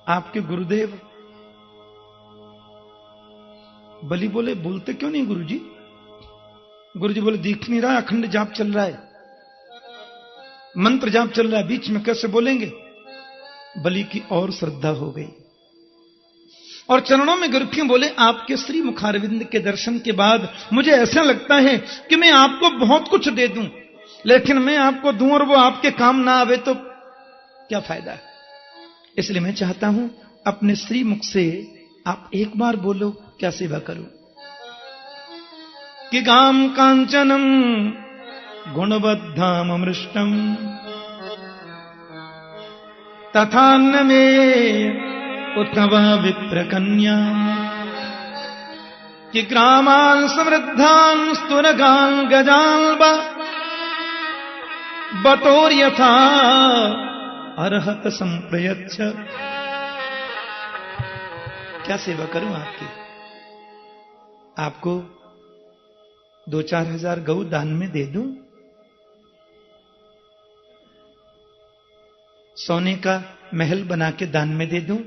आपके गुरुदेव। बलि बोले बोलते क्यों नहीं गुरुजी? गुरुजी बोले दिख नहीं रहा, अखंड जाप चल रहा है, मंत्र जाप चल रहा है, बीच में कैसे बोलेंगे? बलि की और श्रद्धा हो गई और चरणों में गिर के बोले आपके श्री मुखारविंद के दर्शन के बाद मुझे ऐसा लगता है कि मैं आपको बहुत कुछ दे दूं, लेकिन मैं आपको दूं और वो आपके काम ना आवे तो क्या फायदा है। इसलिए मैं चाहता हूं अपने श्री मुख से आप एक बार बोलो, क्या सेवा करूं? कि गाम कांचनम गुणबद्धाम अमृष्टम तथान्न में उत्तवा विप्र कन्या कि ग्रामान् समृद्धान् स्तुरगान् गजान् बतोर यथा अर्हत संप्रयच्छ। क्या सेवा करूं आपकी? आपको 2-4 हजार गऊ दान में दे दूं? सोने का महल बना के दान में दे दूं?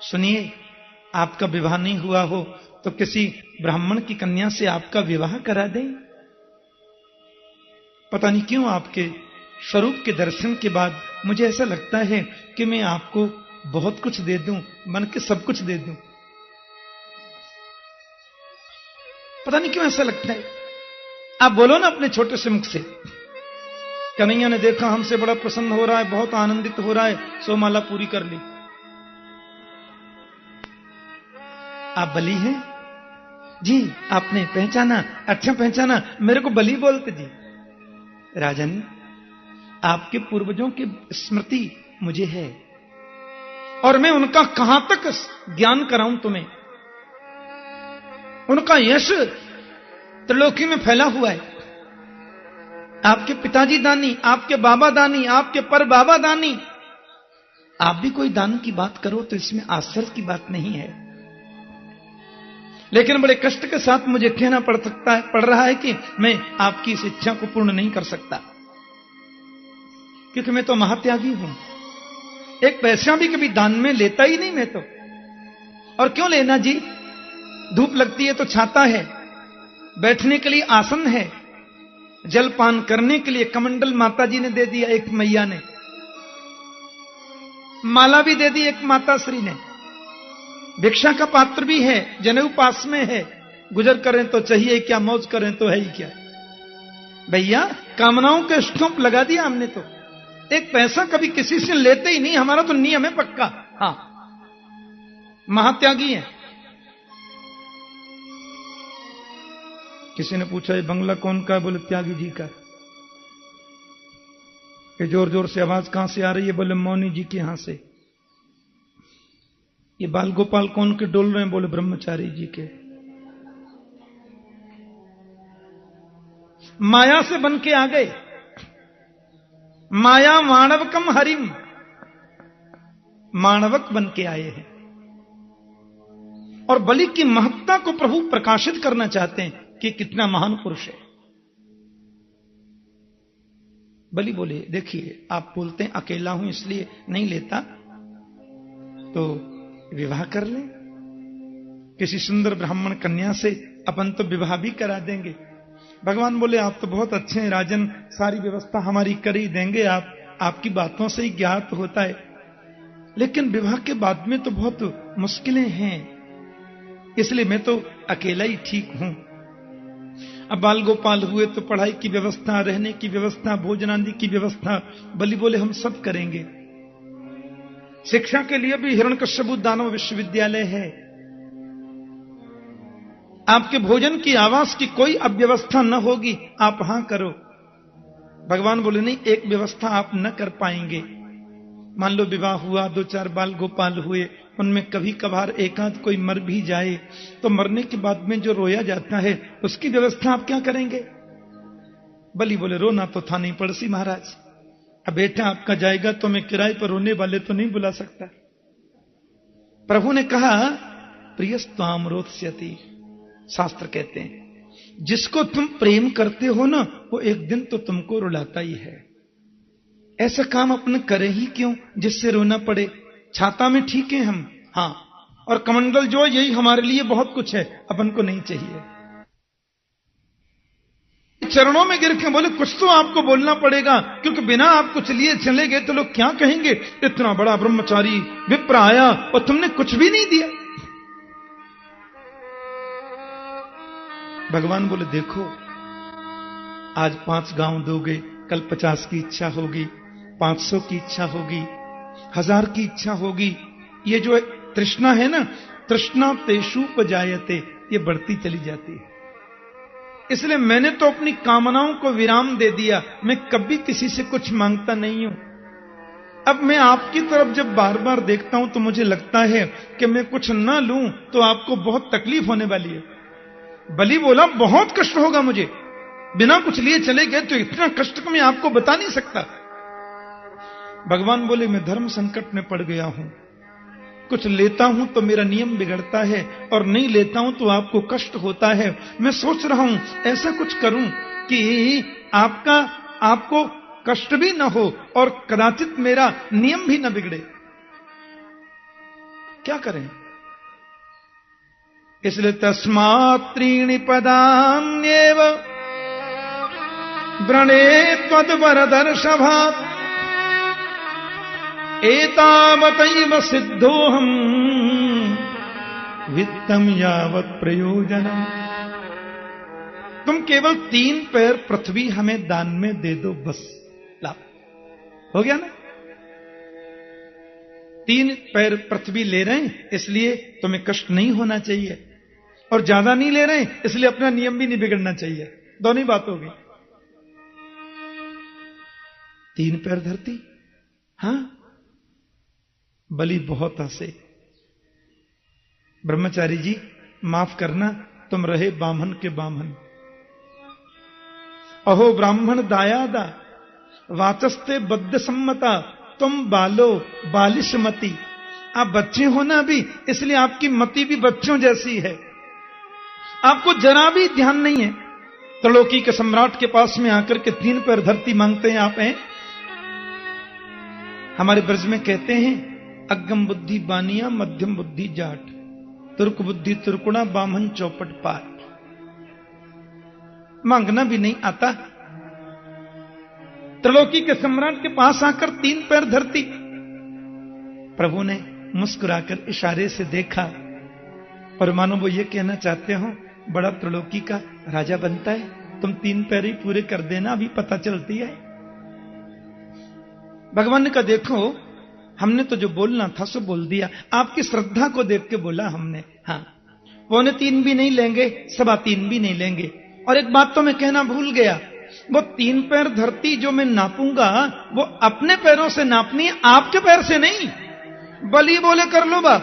सुनिए, आपका विवाह नहीं हुआ हो तो किसी ब्राह्मण की कन्या से आपका विवाह करा दें। पता नहीं क्यों आपके स्वरूप के दर्शन के बाद मुझे ऐसा लगता है कि मैं आपको बहुत कुछ दे दूं, मन के सब कुछ दे दूं। पता नहीं क्यों ऐसा लगता है। आप बोलो ना अपने छोटे से मुख से, कन्हैया ने देखा हमसे बड़ा प्रसन्न हो रहा है, बहुत आनंदित हो रहा है, सो माला पूरी कर ली। आप बलि हैं? जी, आपने पहचाना? अच्छा पहचाना, मेरे को बलि बोलते जी। राजन, आपके पूर्वजों की स्मृति मुझे है और मैं उनका कहां तक ज्ञान कराऊं तुम्हें। उनका यश त्रिलोकी में फैला हुआ है। आपके पिताजी दानी, आपके बाबा दानी, आपके पर बाबा दानी। आप भी कोई दान की बात करो तो इसमें आश्चर्य की बात नहीं है, लेकिन बड़े कष्ट के साथ मुझे कहना पड़ रहा है कि मैं आपकी इस इच्छा को पूर्ण नहीं कर सकता, क्योंकि मैं तो महात्यागी हूं। एक पैसा भी कभी दान में लेता ही नहीं मैं तो। और क्यों लेना जी? धूप लगती है तो छाता है, बैठने के लिए आसन है, जलपान करने के लिए कमंडल माता जी ने दे दिया, एक मैया ने माला भी दे दी, एक माता श्री ने भिक्षा का पात्र भी है, जनेऊ पास में है। गुजर करें तो चाहिए क्या, मौज करें तो है ही क्या। भैया कामनाओं के स्टंप लगा दिया हमने तो। एक पैसा कभी किसी से लेते ही नहीं, हमारा तो नियम है पक्का। हाँ, महात्यागी है। किसी ने पूछा ये बंगला कौन का है? बोले त्यागी जी का। ये जोर जोर से आवाज कहां से आ रही है? बोले मौनी जी के यहां से। ये बाल गोपाल कौन के डोल रहे हैं? बोले ब्रह्मचारी जी के। माया से बन के आ गए। माया मानवकम हरिम, मानवक बन के आए हैं और बलि की महत्ता को प्रभु प्रकाशित करना चाहते हैं कि कितना महान पुरुष है। बलि बोले देखिए, आप बोलते हैं अकेला हूं इसलिए नहीं लेता, तो विवाह कर ले किसी सुंदर ब्राह्मण कन्या से, अपन तो विवाह भी करा देंगे। भगवान बोले आप तो बहुत अच्छे हैं राजन, सारी व्यवस्था हमारी कर ही देंगे, आपकी बातों से ही ज्ञात होता है, लेकिन विवाह के बाद में तो बहुत मुश्किलें हैं, इसलिए मैं तो अकेला ही ठीक हूं। अब बाल गोपाल हुए तो पढ़ाई की व्यवस्था, रहने की व्यवस्था, भोजनादि की व्यवस्था बलि बोले हम सब करेंगे। शिक्षा के लिए भी हिरण्यकश्यप दानव विश्वविद्यालय है। आपके भोजन की, आवास की कोई अब व्यवस्था न होगी, आप हां करो। भगवान बोले नहीं, एक व्यवस्था आप न कर पाएंगे। मान लो विवाह हुआ, 2-4 बाल गोपाल हुए, उनमें कभी कभार एकांत कोई मर भी जाए, तो मरने के बाद में जो रोया जाता है उसकी व्यवस्था आप क्या करेंगे? बलि बोले रोना तो था नहीं पड़ोसी महाराज, अब बेटा आपका जाएगा तो मैं किराए पर रोने वाले तो नहीं बुला सकता। प्रभु ने कहा प्रियस्त्वाम रोत्स्यति, शास्त्र कहते हैं जिसको तुम प्रेम करते हो ना, वो एक दिन तो तुमको रुलाता ही है। ऐसा काम अपन करें ही क्यों जिससे रोना पड़े। छाता में ठीक है हम, हाँ, और कमंडल जो यही हमारे लिए बहुत कुछ है, अपन को नहीं चाहिए। चरणों में गिर के बोले कुछ तो आपको बोलना पड़ेगा, क्योंकि बिना आप कुछ लिए चले गए तो लोग क्या कहेंगे, इतना बड़ा ब्रह्मचारी विप्र आया और तुमने कुछ भी नहीं दिया। भगवान बोले देखो, आज 5 गांव दोगे, कल 50 की इच्छा होगी, 500 की इच्छा होगी, 1000 की इच्छा होगी। ये जो तृष्णा है ना, तृष्णा तेषुपजायते, ये बढ़ती चली जाती है। इसलिए मैंने तो अपनी कामनाओं को विराम दे दिया, मैं कभी किसी से कुछ मांगता नहीं हूं। अब मैं आपकी तरफ जब बार बार देखता हूं तो मुझे लगता है कि मैं कुछ ना लूं तो आपको बहुत तकलीफ होने वाली है। बलि बोला बहुत कष्ट होगा मुझे, बिना कुछ लिए चले गए तो इतना कष्ट को मैं आपको बता नहीं सकता। भगवान बोले मैं धर्म संकट में पड़ गया हूं, कुछ लेता हूं तो मेरा नियम बिगड़ता है और नहीं लेता हूं तो आपको कष्ट होता है। मैं सोच रहा हूं ऐसा कुछ करूं कि आपको कष्ट भी न हो और कदाचित मेरा नियम भी न बिगड़े। क्या करें? इसलिए तस्मात् त्रीणि पदान्येव व्रणे त्वद्वरदर्शभात् एतावतैव सिद्धोऽहम् वित्तम यावत् प्रयोजनम। तुम केवल 3 पैर पृथ्वी हमें दान में दे दो, बस लाभ हो गया ना। 3 पैर पृथ्वी ले रहे हैं इसलिए तुम्हें कष्ट नहीं होना चाहिए, और ज्यादा नहीं ले रहे हैं इसलिए अपना नियम भी नहीं बिगड़ना चाहिए। दोनों ही बात होगी। 3 पैर धरती, हां। बलि बहुत हंसे। ब्रह्मचारी जी माफ करना, तुम रहे बामन के बामन। अहो ब्राह्मण दायादा वाचस्ते बद्ध सम्मता, तुम बालो बालिश मती। आप बच्चे हो ना अभी, इसलिए आपकी मति भी बच्चों जैसी है, आपको जरा भी ध्यान नहीं है। त्रिलोकी के सम्राट के पास में आकर के 3 पैर धरती मांगते हैं आप हैं। हमारे ब्रज में कहते हैं अगम बुद्धि बानिया मध्यम बुद्धि जाट, तुर्क बुद्धि तुर्कुणा बामन चौपट पाट। मांगना भी नहीं आता। त्रिलोकी के सम्राट के पास आकर 3 पैर धरती। प्रभु ने मुस्कुराकर इशारे से देखा और मानो वो ये कहना चाहते हो बड़ा त्रिलोकी का राजा बनता है, तुम 3 पैर ही पूरे कर देना, अभी पता चलती है। भगवान ने कहा देखो, हमने तो जो बोलना था सो बोल दिया, आपकी श्रद्धा को देख के बोला हमने। हाँ, 2.25 भी नहीं लेंगे, 3.25 भी नहीं लेंगे। और एक बात तो मैं कहना भूल गया, वो 3 पैर धरती जो मैं नापूंगा वो अपने पैरों से नापनी है, आपके पैर से नहीं। बलि बोले कर लो बात,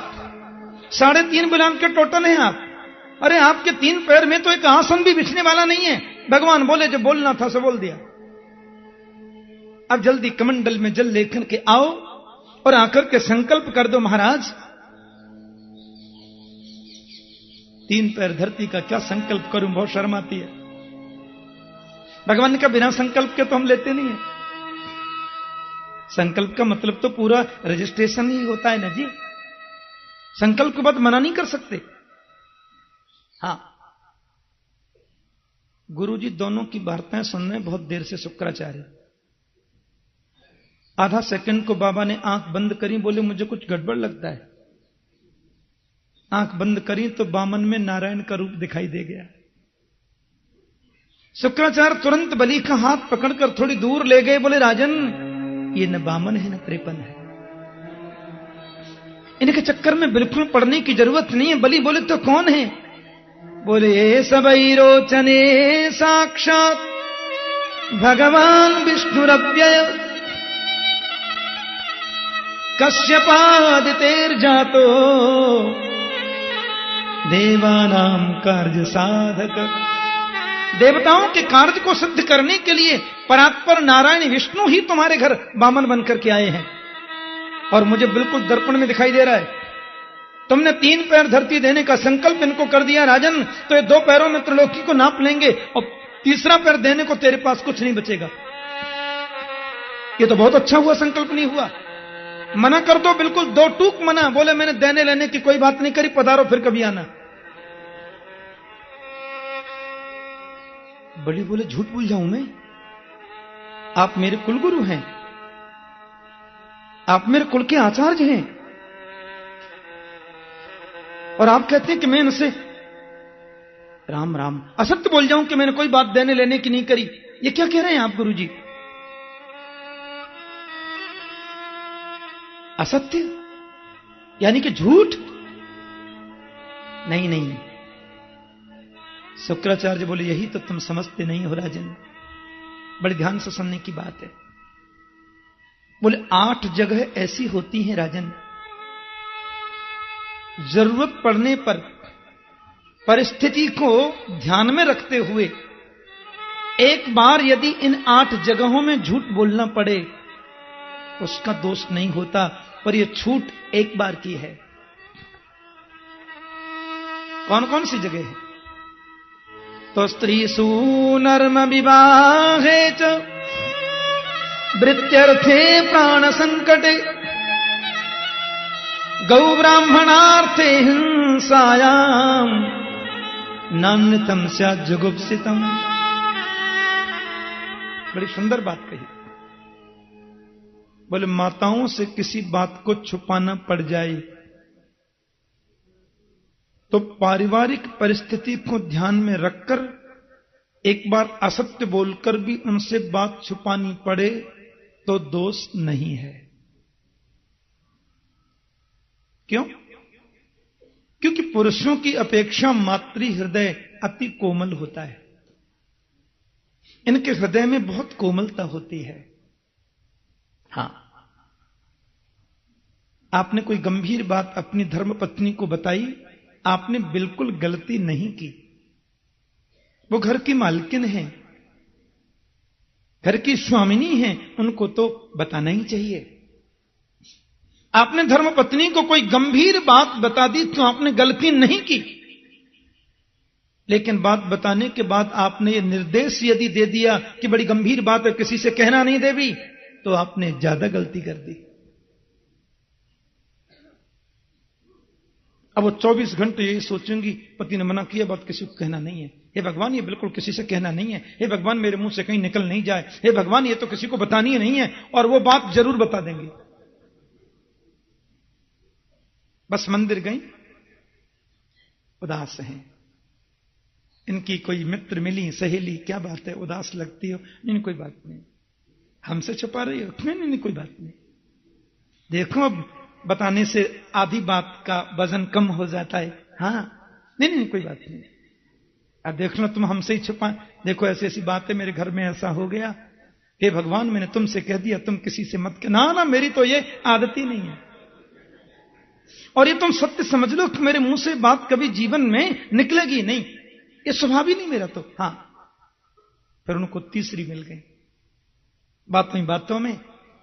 3.5 बुलान के टोटल हैं आप। अरे आपके 3 पैर में तो एक आसन भी बिछने वाला नहीं है। भगवान बोले जो बोलना था सो बोल दिया। अब जल्दी कमंडल में जल लेकर के आओ और आकर के संकल्प कर दो महाराज। 3 पैर धरती का क्या संकल्प करूं, बहुत शर्म आती है। भगवान ने कहा बिना संकल्प के तो हम लेते नहीं है। संकल्प का मतलब तो पूरा रजिस्ट्रेशन ही होता है ना जी, संकल्प के बाद मना नहीं कर सकते। हाँ, गुरुजी दोनों की वार्ताएं सुन रहे बहुत देर से, शुक्राचार्य। आधा सेकंड को बाबा ने आंख बंद करी, बोले मुझे कुछ गड़बड़ लगता है। आंख बंद करी तो बामन में नारायण का रूप दिखाई दे गया। शुक्राचार्य तुरंत बलि का हाथ पकड़कर थोड़ी दूर ले गए, बोले राजन ये न बामन है न त्रेपन है, इनके चक्कर में बिल्कुल पड़ने की जरूरत नहीं है। बलि बोले तो कौन है? बोले ये सबई रोचने साक्षात भगवान विष्णुरव्यय कश्यपादितेर्जातो देवानाम कार्य साधक। देवताओं के कार्य को सिद्ध करने के लिए परात्पर नारायण विष्णु ही तुम्हारे घर बामन बनकर के आए हैं, और मुझे बिल्कुल दर्पण में दिखाई दे रहा है। तुमने 3 पैर धरती देने का संकल्प इनको कर दिया राजन, तो ये 2 पैरों में त्रिलोकी को नाप लेंगे और 3रा पैर देने को तेरे पास कुछ नहीं बचेगा। ये तो बहुत अच्छा हुआ, संकल्प नहीं हुआ। मना कर दो, बिल्कुल दो टूक मना। बोले मैंने देने लेने की कोई बात नहीं करी, पधारो फिर कभी आना। बड़ी बोले झूठ बोल जाऊं मैं? आप मेरे कुलगुरु हैं, आप मेरे कुल के आचार्य हैं, और आप कहते हैं कि मैं इनसे राम राम असत्य बोल जाऊं कि मैंने कोई बात देने लेने की नहीं करी। ये क्या कह रहे हैं आप गुरुजी? असत्य यानी कि झूठ? नहीं नहीं, शुक्राचार्य बोले यही तो तुम समझते नहीं हो राजन, बड़े ध्यान से सुनने की बात है। बोले 8 जगह ऐसी होती हैं राजन, जरूरत पड़ने पर परिस्थिति को ध्यान में रखते हुए एक बार यदि इन 8 जगहों में झूठ बोलना पड़े उसका दोष नहीं होता, पर यह छूट एक बार की है। कौन कौन सी जगह है? तो स्त्रीषु नर्म विवाहे च वृत्यर्थे प्राण संकटे गौ ब्राह्मणार्थे हिंसायाम नान्यतम स्यात् जुगुप्सितम। बड़ी सुंदर बात कही। बोले माताओं से किसी बात को छुपाना पड़ जाए तो पारिवारिक परिस्थिति को ध्यान में रखकर एक बार असत्य बोलकर भी उनसे बात छुपानी पड़े तो दोष नहीं है। क्यों? क्योंकि पुरुषों की अपेक्षा मातृ हृदय अति कोमल होता है। इनके हृदय में बहुत कोमलता होती है। हां, आपने कोई गंभीर बात अपनी धर्मपत्नी को बताई, आपने बिल्कुल गलती नहीं की। वो घर की मालकिन है, घर की स्वामिनी है, उनको तो बताना ही चाहिए। आपने धर्मपत्नी को कोई गंभीर बात बता दी तो आपने गलती नहीं की, लेकिन बात बताने के बाद आपने ये निर्देश यदि दे दिया कि बड़ी गंभीर बात है, किसी से कहना नहीं देवी, तो आपने ज्यादा गलती कर दी। अब वो 24 घंटे यही सोचेंगी पति ने मना किया, बात किसी को कहना नहीं है। हे भगवान, ये बिल्कुल किसी से कहना नहीं है। हे भगवान, मेरे मुंह से कहीं निकल नहीं जाए। हे भगवान, ये तो किसी को बतानी ही नहीं है। और वो बात जरूर बता देंगे। बस मंदिर गई, उदास हैं। इनकी कोई मित्र मिली, सहेली, क्या बात है, उदास लगती हो? नहीं, कोई बात नहीं। हमसे छुपा रही हो? नहीं, कोई बात नहीं। देखो, अब बताने से आधी बात का वजन कम हो जाता है। हाँ, नहीं, कोई बात नहीं। अब देख लो, तुम हमसे ही छुपा, देखो ऐसी ऐसी बात है, मेरे घर में ऐसा हो गया। हे भगवान, मैंने तुमसे कह दिया, तुम किसी से मत कहना। ना, मेरी तो ये आदत ही नहीं है। और ये तुम सत्य समझ लो कि मेरे मुंह से बात कभी जीवन में निकलेगी नहीं, ये स्वभाव ही नहीं मेरा तो। हाँ, फिर उनको तीसरी मिल गई। बातों में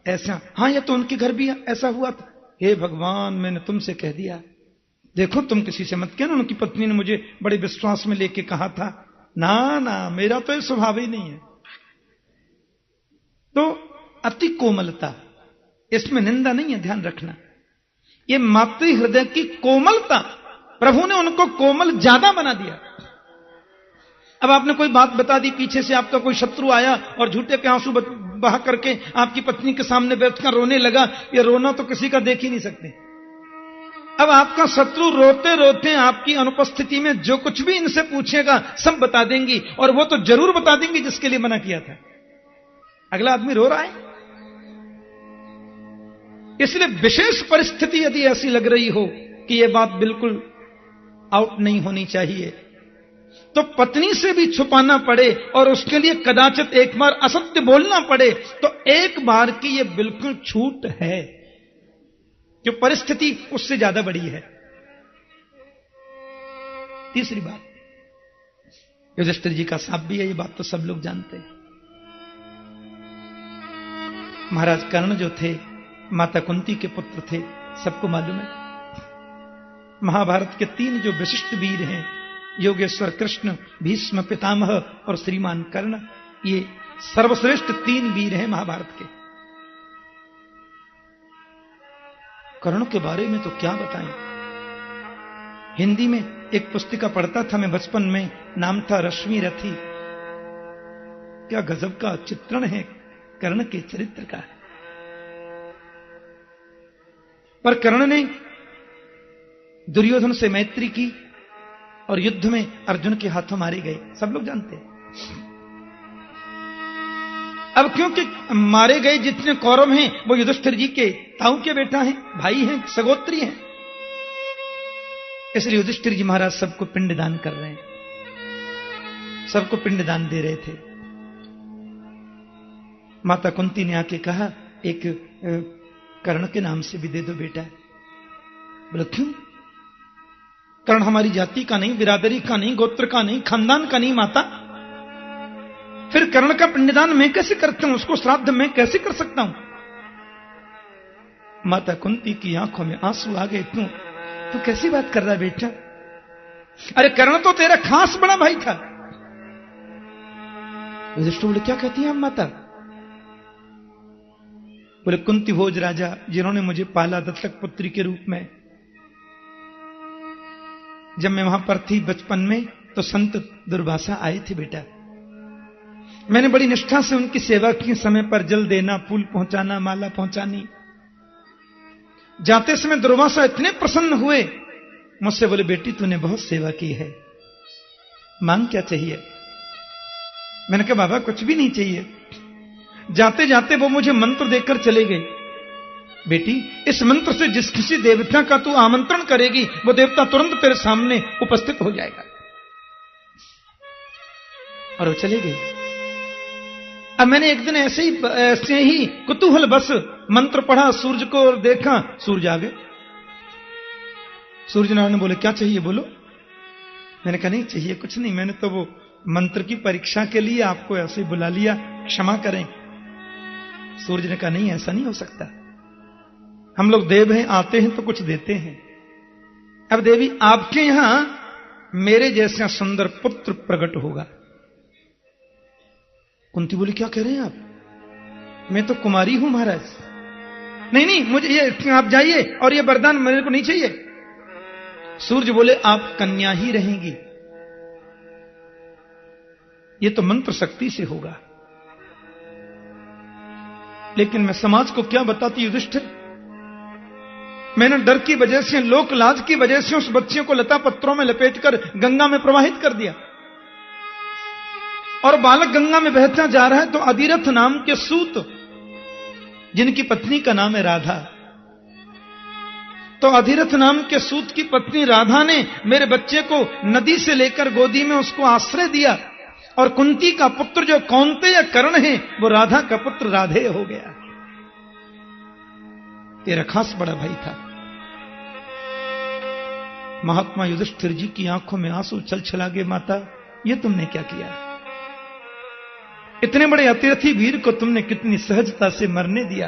ऐसा, हाँ, ये तो उनके घर भी ऐसा हुआ था। हे भगवान, मैंने तुमसे कह दिया, देखो तुम किसी से मत कहना। उनकी पत्नी ने मुझे बड़े विश्वास में लेके कहा था। ना, मेरा तो ये स्वभाव ही नहीं है। तो अति कोमलता, इसमें निंदा नहीं है, ध्यान रखना। ये मातृ हृदय की कोमलता, प्रभु ने उनको कोमल ज्यादा बना दिया। अब आपने कोई बात बता दी, पीछे से आपका कोई शत्रु आया और झूठे के आंसू बहा करके आपकी पत्नी के सामने बैठकर रोने लगा। ये रोना तो किसी का देख ही नहीं सकते। अब आपका शत्रु रोते रोते आपकी अनुपस्थिति में जो कुछ भी इनसे पूछेगा सब बता देंगी, और वो तो जरूर बता देंगी जिसके लिए मना किया था। अगला आदमी रो रहा है, इसलिए विशेष परिस्थिति यदि ऐसी लग रही हो कि यह बात बिल्कुल आउट नहीं होनी चाहिए, तो पत्नी से भी छुपाना पड़े और उसके लिए कदाचित एक बार असत्य बोलना पड़े, तो एक बार की यह बिल्कुल छूट है, जो परिस्थिति उससे ज्यादा बड़ी है। तीसरी बात, युधिष्ठिर जी का साथ भी है, ये बात तो सब लोग जानते हैं। महाराज कर्ण जो थे, माता कुंती के पुत्र थे, सबको मालूम है। महाभारत के 3 जो विशिष्ट वीर हैं, योगेश्वर कृष्ण, भीष्म पितामह और श्रीमान कर्ण, ये सर्वश्रेष्ठ 3 वीर हैं महाभारत के। कर्ण के बारे में तो क्या बताएं। हिंदी में एक पुस्तिका पढ़ता था मैं बचपन में, नाम था रश्मि रथी। क्या गजब का चित्रण है कर्ण के चरित्र का। पर कर्ण ने दुर्योधन से मैत्री की और युद्ध में अर्जुन के हाथों मारे गए, सब लोग जानते हैं। अब क्योंकि मारे गए जितने कौरव हैं वो युधिष्ठिर जी के ताऊ के बेटा हैं, भाई हैं, सगोत्री हैं, इसलिए युधिष्ठिर जी महाराज सबको पिंडदान कर रहे हैं, सबको पिंडदान दे रहे थे। माता कुंती ने आके कहा एक कर्ण के नाम से भी दे दो बेटा। बोले क्यों? कर्ण हमारी जाति का नहीं, बिरादरी का नहीं, गोत्र का नहीं, खानदान का नहीं माता। फिर कर्ण का पिंडदान मैं कैसे करता हूं, उसको श्राद्ध मैं कैसे कर सकता हूं? माता कुंती की आंखों में आंसू आ गए। तू कैसी बात कर रहा है बेटा? अरे कर्ण तो तेरा खास बड़ा भाई था। युधिष्ठिर बोले क्या कहती हैं आप माता? बोले कुंती भोज राजा जिन्होंने मुझे पाला दत्तक पुत्री के रूप में, जब मैं वहां पर थी बचपन में तो संत दुर्वासा आए थे बेटा। मैंने बड़ी निष्ठा से उनकी सेवा की, समय पर जल देना, फूल पहुंचाना, माला पहुंचानी। जाते समय दुर्वासा इतने प्रसन्न हुए, मुझसे बोले बेटी तूने बहुत सेवा की है, मांग क्या चाहिए? मैंने कहा बाबा कुछ भी नहीं चाहिए। जाते जाते वो मुझे मंत्र देकर चले गए, बेटी इस मंत्र से जिस किसी देवता का तू आमंत्रण करेगी वो देवता तुरंत तेरे सामने उपस्थित हो जाएगा। और वो चले गए। अब मैंने एक दिन ऐसे ही कुतूहल बस मंत्र पढ़ा, सूरज को और देखा, सूरज आ गए। सूर्य नारायण बोले क्या चाहिए बोलो? मैंने कहा नहीं चाहिए कुछ नहीं, मैंने तो वो मंत्र की परीक्षा के लिए आपको ऐसे बुला लिया, क्षमा करें। सूर्य ने कहा नहीं ऐसा नहीं हो सकता, हम लोग देव हैं, आते हैं तो कुछ देते हैं। अब देवी आपके यहां मेरे जैसा सुंदर पुत्र प्रकट होगा। कुंती बोली क्या कह रहे हैं आप? मैं तो कुमारी हूं महाराज। नहीं नहीं मुझे ये आप जाइए और ये वरदान मेरे को नहीं चाहिए। सूर्य बोले आप कन्या ही रहेंगी, ये तो मंत्र शक्ति से होगा। लेकिन मैं समाज को क्या बताती युधिष्ठिर? मैंने डर की वजह से, लोक लाज की वजह से उस बच्चे को लता पत्रों में लपेटकर गंगा में प्रवाहित कर दिया, और बालक गंगा में बहता जा रहा है तो अधिरथ नाम के सूत, जिनकी पत्नी का नाम है राधा, तो अधिरथ नाम के सूत की पत्नी राधा ने मेरे बच्चे को नदी से लेकर गोदी में उसको आश्रय दिया, और कुंती का पुत्र जो कौन्तेय कर्ण है वो राधा का पुत्र राधेय हो गया। तेरा खास बड़ा भाई था। महात्मा युधिष्ठिर जी की आंखों में आंसू छलछला गए। माता ये तुमने क्या किया? इतने बड़े अतिरथी वीर को तुमने कितनी सहजता से मरने दिया,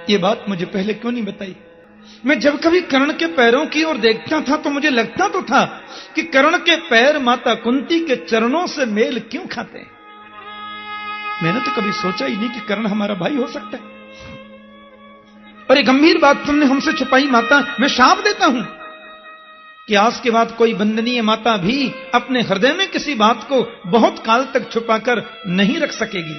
ये बात मुझे पहले क्यों नहीं बताई? मैं जब कभी कर्ण के पैरों की ओर देखता था तो मुझे लगता तो था कि कर्ण के पैर माता कुंती के चरणों से मेल क्यों खाते हैं। मैंने तो कभी सोचा ही नहीं कि कर्ण हमारा भाई हो सकता है। और ये गंभीर बात तुमने हमसे छुपाई माता। मैं शाप देता हूं कि आज के बाद कोई वंदनीय माता भी अपने हृदय में किसी बात को बहुत काल तक छुपाकर नहीं रख सकेगी।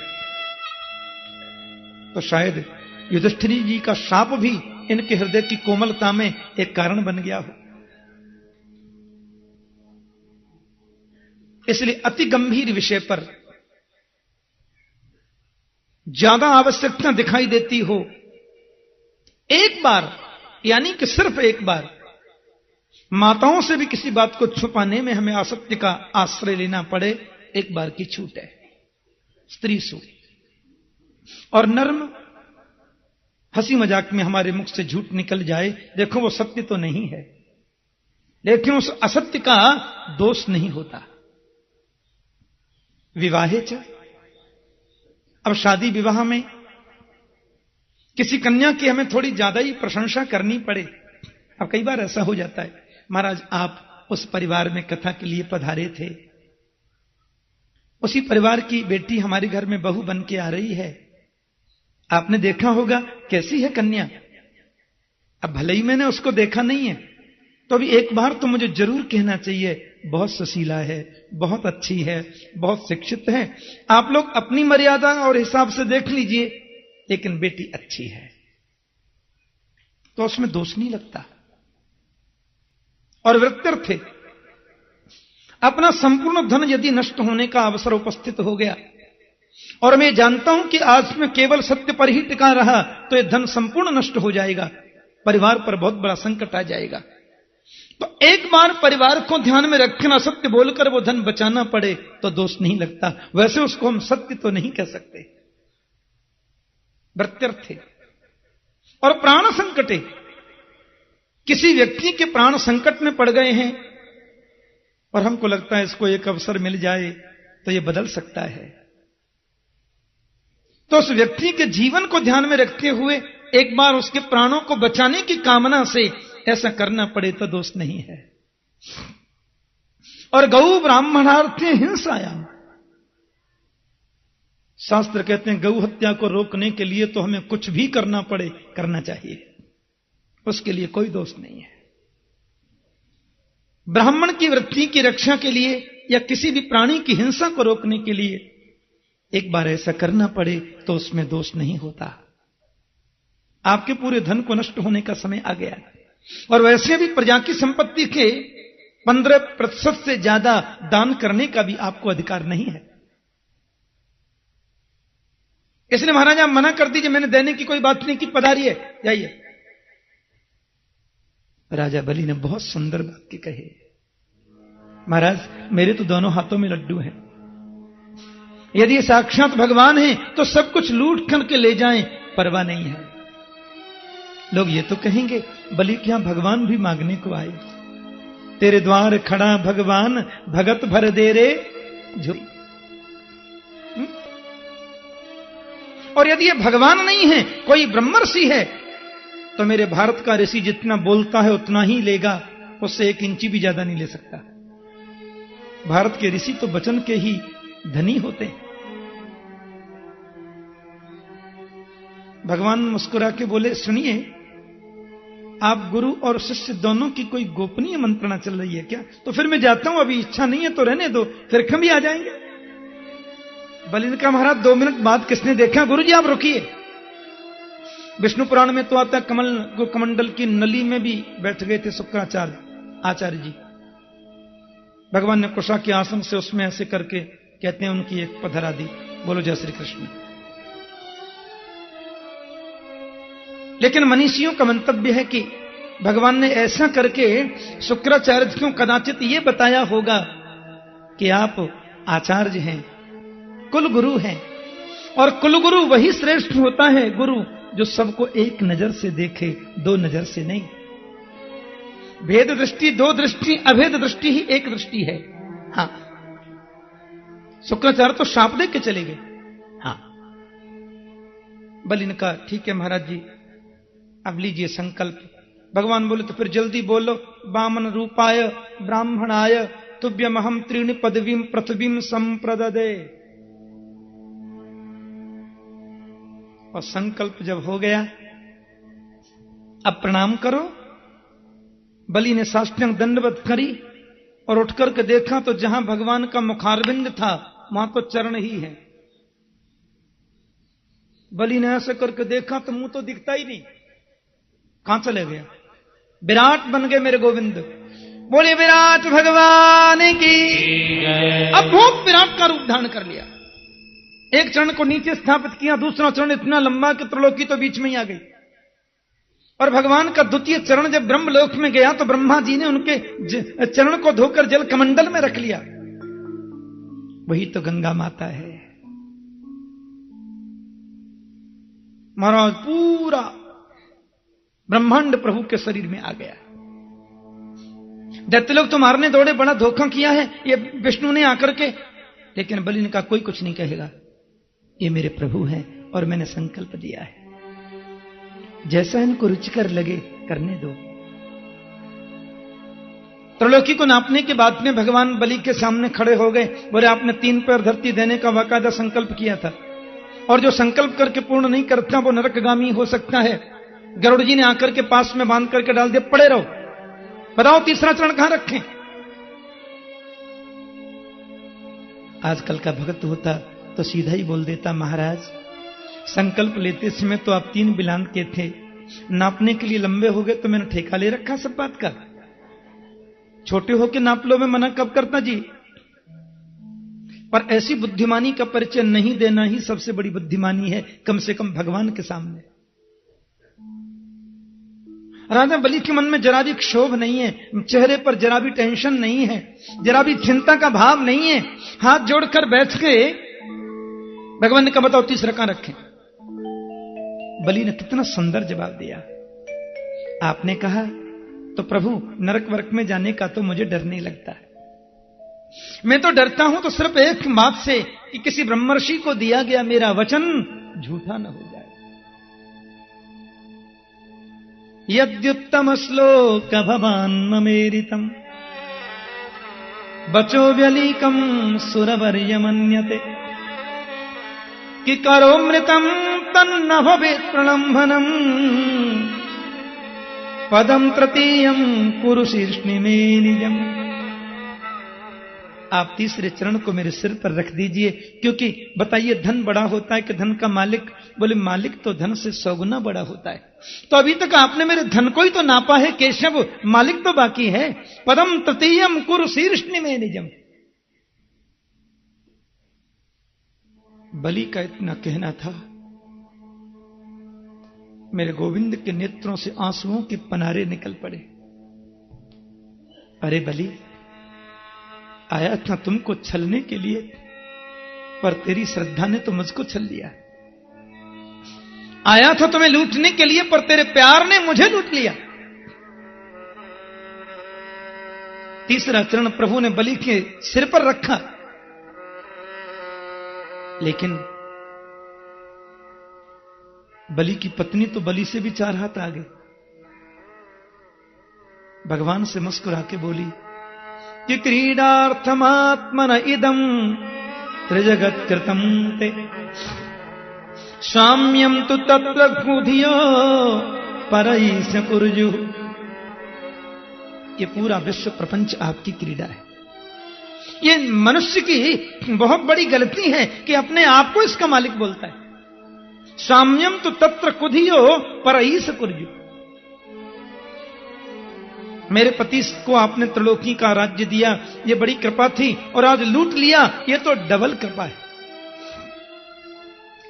तो शायद युधिष्ठिर जी का शाप भी इनके हृदय की कोमलता में एक कारण बन गया हो। इसलिए अति गंभीर विषय पर ज्यादा आवश्यकता दिखाई देती हो, एक बार यानी कि सिर्फ एक बार माताओं से भी किसी बात को छुपाने में हमें असत्य का आश्रय लेना पड़े, एक बार की छूट है। स्त्री सूक्त और नर्म हंसी मजाक में हमारे मुख से झूठ निकल जाए, देखो वो सत्य तो नहीं है, लेकिन उस असत्य का दोष नहीं होता। विवाहे च, अब शादी विवाह में किसी कन्या की हमें थोड़ी ज्यादा ही प्रशंसा करनी पड़े। अब कई बार ऐसा हो जाता है, महाराज आप उस परिवार में कथा के लिए पधारे थे, उसी परिवार की बेटी हमारे घर में बहू बन के आ रही है, आपने देखा होगा कैसी है कन्या। अब भले ही मैंने उसको देखा नहीं है, तो अभी एक बार तो मुझे जरूर कहना चाहिए, बहुत सुशीला है, बहुत अच्छी है, बहुत शिक्षित है। आप लोग अपनी मर्यादा और हिसाब से देख लीजिए, लेकिन बेटी अच्छी है, तो उसमें दोष नहीं लगता। और वृत्तर थे, अपना संपूर्ण धन यदि नष्ट होने का अवसर उपस्थित हो गया, और मैं जानता हूं कि आज में केवल सत्य पर ही टिका रहा तो यह धन संपूर्ण नष्ट हो जाएगा, परिवार पर बहुत बड़ा संकट आ जाएगा। तो एक बार परिवार को ध्यान में रखकर असत्य बोलकर वो धन बचाना पड़े तो दोष नहीं लगता। वैसे उसको हम सत्य तो नहीं कह सकते। वृत्तर थे और प्राण संकटे, किसी व्यक्ति के प्राण संकट में पड़ गए हैं और हमको लगता है इसको एक अवसर मिल जाए तो ये बदल सकता है, तो उस व्यक्ति के जीवन को ध्यान में रखते हुए एक बार उसके प्राणों को बचाने की कामना से ऐसा करना पड़े तो दोष नहीं है। और गौ ब्राह्मणार्थे हिंसायाम, शास्त्र कहते हैं गौ हत्या को रोकने के लिए तो हमें कुछ भी करना पड़े करना चाहिए, उसके लिए कोई दोष नहीं है। ब्राह्मण की वृत्ति की रक्षा के लिए या किसी भी प्राणी की हिंसा को रोकने के लिए एक बार ऐसा करना पड़े तो उसमें दोष नहीं होता। आपके पूरे धन को नष्ट होने का समय आ गया, और वैसे भी प्रजा की संपत्ति के 15% से ज्यादा दान करने का भी आपको अधिकार नहीं है। इसलिए महाराज आप मना कर दीजिए, मैंने देने की कोई बात नहीं की, पधारिए जाइए। राजा बलि ने बहुत सुंदर बात की कही, महाराज मेरे तो दोनों हाथों में लड्डू हैं, यदि साक्षात भगवान हैं तो सब कुछ लूट करके ले जाएं, परवाह नहीं है। लोग ये तो कहेंगे बलि क्या भगवान भी मांगने को आए, तेरे द्वार खड़ा भगवान भगत भर दे रे झोली। और यदि ये भगवान नहीं है, कोई ब्रह्मर्षि है, तो मेरे भारत का ऋषि जितना बोलता है उतना ही लेगा, उससे 1 इंची भी ज्यादा नहीं ले सकता। भारत के ऋषि तो वचन के ही धनी होते हैं। भगवान मुस्कुरा के बोले, सुनिए आप गुरु और शिष्य दोनों की कोई गोपनीय मंत्रणा चल रही है क्या? तो फिर मैं जाता हूं, अभी इच्छा नहीं है तो रहने दो, फिर हम भी आ जाएंगे। बलि ने कहा महाराज 2 मिनट बाद किसने देखा? गुरु जी आप रुकिए। विष्णु पुराण में तो आता है कमंडल की नली में भी बैठ गए थे शुक्राचार्य आचार्य जी। भगवान ने कुशा के आसन से उसमें ऐसे करके कहते हैं उनकी एक पधरा दी। बोलो जय श्री कृष्ण। लेकिन मनीषियों का मंतव्य है कि भगवान ने ऐसा करके शुक्राचार्य को कदाचित ये बताया होगा कि आप आचार्य हैं, कुल गुरु हैं, और कुल गुरु वही श्रेष्ठ होता है गुरु जो सबको एक नजर से देखे, 2 नजर से नहीं। भेद दृष्टि 2 दृष्टि, अभेद दृष्टि ही एक दृष्टि है। हाँ, शुक्राचार्य तो शाप दे के चले गए। हाँ, बलि ने कहा ठीक है महाराज जी, अब लीजिए संकल्प। भगवान बोले तो फिर जल्दी बोलो। वामन रूपाय ब्राह्मणाय तुभ्यमहम 3 पदवीं पृथ्वीं संप्रददे। और संकल्प जब हो गया, अब प्रणाम करो। बलि ने साष्टांग दंडवत करी और उठकर के देखा तो जहां भगवान का मुखारविंद था वहां तो चरण ही है। बलि ने ऐसे करके देखा तो मुंह तो दिखता ही नहीं, कहां चले गया? विराट बन गए मेरे गोविंद। बोले विराट भगवान की। अब बहुत विराट का रूप धारण कर लिया। एक चरण को नीचे स्थापित किया, दूसरा चरण इतना लंबा कि त्रिलोकी तो बीच में ही आ गई। और भगवान का द्वितीय चरण जब ब्रह्मलोक में गया तो ब्रह्मा जी ने उनके चरण को धोकर जल कमंडल में रख लिया। वही तो गंगा माता है महाराज। पूरा ब्रह्मांड प्रभु के शरीर में आ गया। दैत्य लोग तो मारने दौड़े, बड़ा धोखा किया है ये विष्णु ने आकर के। लेकिन बलि ने कहा कोई कुछ नहीं कहेगा, ये मेरे प्रभु हैं और मैंने संकल्प दिया है, जैसा इनको रुचिकर लगे करने दो। त्रिलोकी को नापने के बाद में भगवान बलि के सामने खड़े हो गए। बोले आपने 3 पैर धरती देने का बाकायदा संकल्प किया था, और जो संकल्प करके पूर्ण नहीं करता वो नरकगामी हो सकता है। गरुड़ जी ने आकर के पास में बांध करके डाल दिया, पड़े रहो, बताओ तीसरा चरण कहां रखें। आजकल का भक्त होता तो सीधा ही बोल देता, महाराज संकल्प लेते समय तो आप 3 बिलांत के थे, नापने के लिए लंबे हो गए तो मैंने ठेका ले रखा सब बात का, छोटे होके नाप लो, मैं मना कब करता जी। पर ऐसी बुद्धिमानी का परिचय नहीं देना ही सबसे बड़ी बुद्धिमानी है, कम से कम भगवान के सामने। राजा बलि के मन में जरा भी क्षोभ नहीं है, चेहरे पर जरा भी टेंशन नहीं है, जरा भी चिंता का भाव नहीं है। हाथ जोड़कर बैठ गए, भगवान ने कहा बताओ तीसरा कहां रखें। बलि ने कितना सुंदर जवाब दिया। आपने कहा तो प्रभु नरक वरक में जाने का तो मुझे डर नहीं लगता है, मैं तो डरता हूं तो सिर्फ एक बात से कि किसी ब्रह्मर्षि को दिया गया मेरा वचन झूठा न हो जाए। यद्युत्तम श्लोक भवान् मेरितम बचो व्यलीकम सुरवर्य मन्यते कि करोमृतम तन्न भवेत् प्रणम्भनम पदम तृतीयम कुरु शीर्ष्णि मे निजम। आप तीसरे चरण को मेरे सिर पर रख दीजिए, क्योंकि बताइए धन बड़ा होता है कि धन का मालिक? बोले मालिक तो धन से 100 गुना बड़ा होता है। तो अभी तक आपने मेरे धन को ही तो नापा है केशव, मालिक तो बाकी है। पदम तृतीयम कुरु शीर्ष्णि मे निजम। बलि का इतना कहना था, मेरे गोविंद के नेत्रों से आंसुओं के पनारे निकल पड़े। अरे बलि, आया था तुमको छलने के लिए, पर तेरी श्रद्धा ने तो मुझको छल लिया। आया था तुम्हें लूटने के लिए, पर तेरे प्यार ने मुझे लूट लिया। तीसरा चरण प्रभु ने बलि के सिर पर रखा, लेकिन बलि की पत्नी तो बलि से भी 4 हाथ आगे। भगवान से मुस्कुरा के बोली कि क्रीडार्थमात्मन इदं त्रिजगत कृतं ते साम्यं तु तत्र कुधियो परईश कुर्जु। ये पूरा विश्व प्रपंच आपकी क्रीड़ा है। ये मनुष्य की बहुत बड़ी गलती है कि अपने आप को इसका मालिक बोलता है। साम्यम तु तत्र कुधियो परईश कुर्जु। मेरे पति को आपने त्रिलोकी का राज्य दिया, ये बड़ी कृपा थी, और आज लूट लिया, ये तो डबल कृपा है।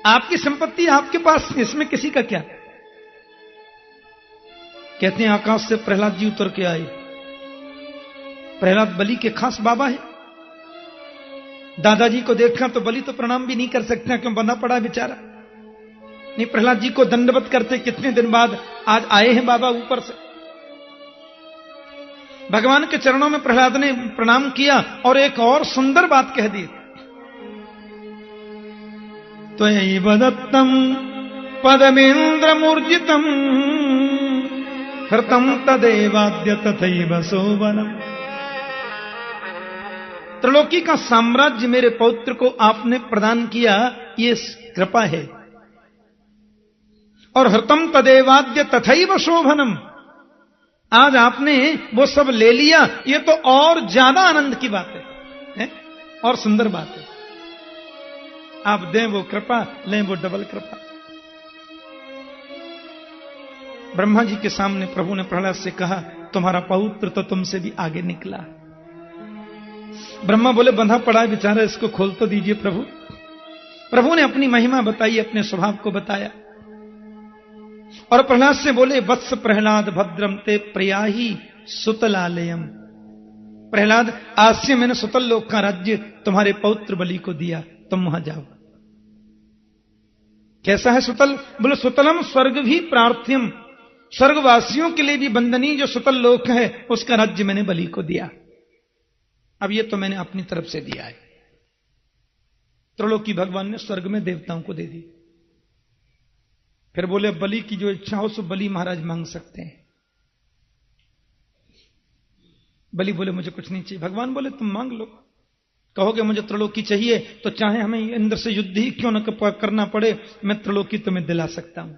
आपकी संपत्ति आपके पास, इसमें किसी का क्या। कहते हैं आकाश से प्रहलाद जी उतर के आए। प्रहलाद बलि के खास बाबा है। दादाजी को देखा तो बलि तो प्रणाम भी नहीं कर सकता, क्यों बंधा पड़ा बेचारा। नहीं, प्रहलाद जी को दंडवत करते कितने दिन बाद आज आए हैं बाबा ऊपर से। भगवान के चरणों में प्रहलाद ने प्रणाम किया और एक और सुंदर बात कह दी। त्वयैव दत्तम पदमेन्द्र मूर्जितम हृतम तदेवाद्य तथैव सोवनम। त्रिलोकी का साम्राज्य मेरे पौत्र को आपने प्रदान किया, ये कृपा है। और हृतम तदेवाद्य तथैव शोभनम, आज आपने वो सब ले लिया, ये तो और ज्यादा आनंद की बात है? और सुंदर बात है। आप दें वो कृपा, लें वो डबल कृपा। ब्रह्मा जी के सामने प्रभु ने प्रहलाद से कहा, तुम्हारा पौत्र तो तुमसे भी आगे निकला। ब्रह्मा बोले बंधा पड़ा है बेचारा, इसको खोल तो दीजिए प्रभु। प्रभु ने अपनी महिमा बताई, अपने स्वभाव को बताया, और प्रहलाद से बोले वत्स प्रहलाद भद्रम ते प्रियाही सुतलालयम। प्रहलाद, आज से मैंने सुतल लोक का राज्य तुम्हारे पौत्र बलि को दिया, तुम वहां जाओ। कैसा है सुतल? बोले सुतलम स्वर्ग भी प्रार्थ्यम, स्वर्गवासियों के लिए भी वंदनीय जो सुतल लोक है, उसका राज्य मैंने बलि को दिया। अब ये तो मैंने अपनी तरफ से दिया है, त्रिलोकी भगवान ने स्वर्ग में देवताओं को दे दी। फिर बोले बलि की जो इच्छा हो सो बलि महाराज मांग सकते हैं। बलि बोले मुझे कुछ नहीं चाहिए। भगवान बोले तुम मांग लो, कहोगे मुझे त्रिलोकी चाहिए तो चाहे हमें इंद्र से युद्ध ही क्यों न करना पड़े, मैं त्रिलोकी तुम्हें दिला सकता हूं।